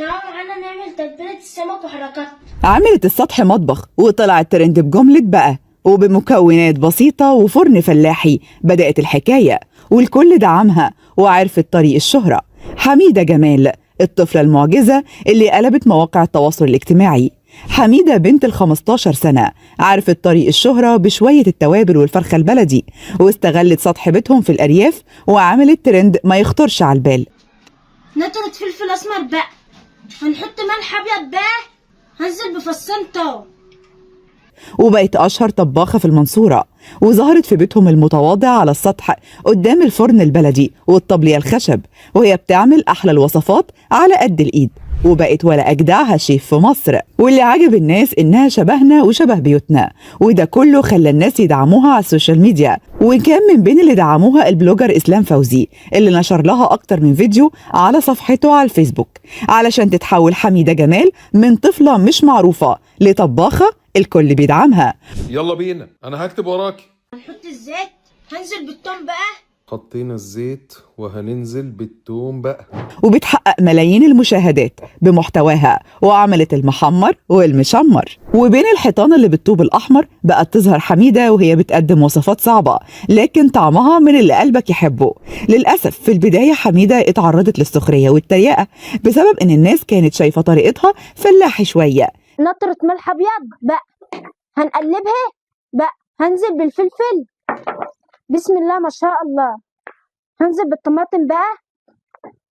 تعالوا معانا نعمل تتبيلة السمك وحركات. عملت السطح مطبخ وطلع الترند بجملة بقى، وبمكونات بسيطة وفرن فلاحي بدأت الحكاية، والكل دعمها وعرفت طريق الشهرة. حميدة جمال الطفلة المعجزة اللي قلبت مواقع التواصل الاجتماعي. حميدة بنت ال15 سنة عرفت طريق الشهرة بشوية التوابل والفرخة البلدي، واستغلت سطح بيتهم في الأرياف وعملت ترند ما يخطرش على البال. نطرة فلفل أسمر بقى، هنحط ملح أبيض بقى، هنزل بفصين توم. وبقت أشهر طباخة في المنصورة، وظهرت في بيتهم المتواضع على السطح قدام الفرن البلدي والطبلية الخشب، وهي بتعمل أحلى الوصفات على قد الإيد، وبقت ولا أجدعها شيف في مصر. واللي عجب الناس إنها شبهنا وشبه بيوتنا، وده كله خلى الناس يدعموها على السوشيال ميديا. وكان من بين اللي دعموها البلوجر إسلام فوزي، اللي نشر لها أكتر من فيديو على صفحته على الفيسبوك علشان تتحول حميدة جمال من طفلة مش معروفة لطباخة الكل بيدعمها. يلا بينا، انا هكتب وراكي. هنحط الزيت، هنزل بالتوم بقى. حطينا الزيت وهننزل بالثوم بقى. وبتحقق ملايين المشاهدات بمحتواها، وعملت المحمر والمشمر. وبين الحيطان اللي بالطوب الأحمر بقت تظهر حميدة وهي بتقدم وصفات صعبة لكن طعمها من اللي قلبك يحبه. للأسف في البداية حميدة اتعرضت للسخرية والتريقة بسبب إن الناس كانت شايفة طريقتها فلاحي شوية. نطرة ملح أبيض بقى، هنقلبها بقى، هنزل بالفلفل، بسم الله ما شاء الله، هنزل بالطماطم بقى.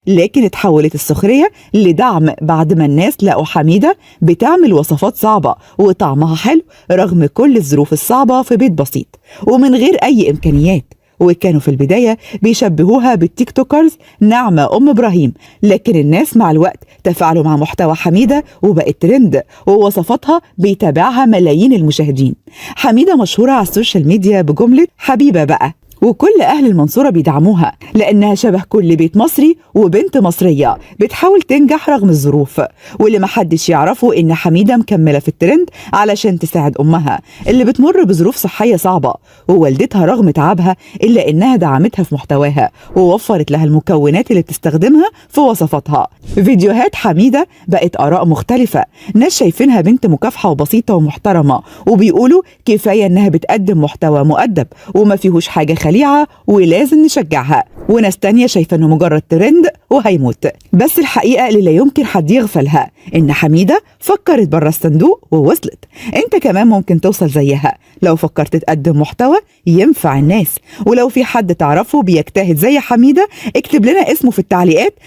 لكن اتحولت السخرية لدعم بعد ما الناس لقوا حميدة بتعمل وصفات صعبة وطعمها حلو رغم كل الظروف الصعبة في بيت بسيط ومن غير أي إمكانيات. وكانوا في البداية بيشبهوها بالتيك توكرز نعمة أم إبراهيم، لكن الناس مع الوقت تفاعلوا مع محتوى حميدة وبقت ترند، ووصفاتها بيتابعها ملايين المشاهدين. حميدة مشهورة على السوشيال ميديا بجملة حبيبة بقى، وكل أهل المنصورة بيدعموها لأنها شبه كل بيت مصري وبنت مصرية بتحاول تنجح رغم الظروف. واللي محدش يعرفه إن حميدة مكملة في الترند علشان تساعد أمها اللي بتمر بظروف صحية صعبة، ووالدتها رغم تعبها إلا إنها دعمتها في محتواها ووفرت لها المكونات اللي بتستخدمها في وصفاتها. فيديوهات حميدة بقت آراء مختلفة، ناس شايفينها بنت مكافحة وبسيطة ومحترمة وبيقولوا كفاية إنها بتقدم محتوى مؤدب وما فيهوش حاجة خليعة ولازم نشجعها، وناس تانية شايفة انه مجرد ترند وهيموت. بس الحقيقة اللي لا يمكن حد يغفلها ان حميدة فكرت بره الصندوق ووصلت. انت كمان ممكن توصل زيها لو فكرت تقدم محتوى ينفع الناس. ولو في حد تعرفه بيجتهد زي حميدة اكتب لنا اسمه في التعليقات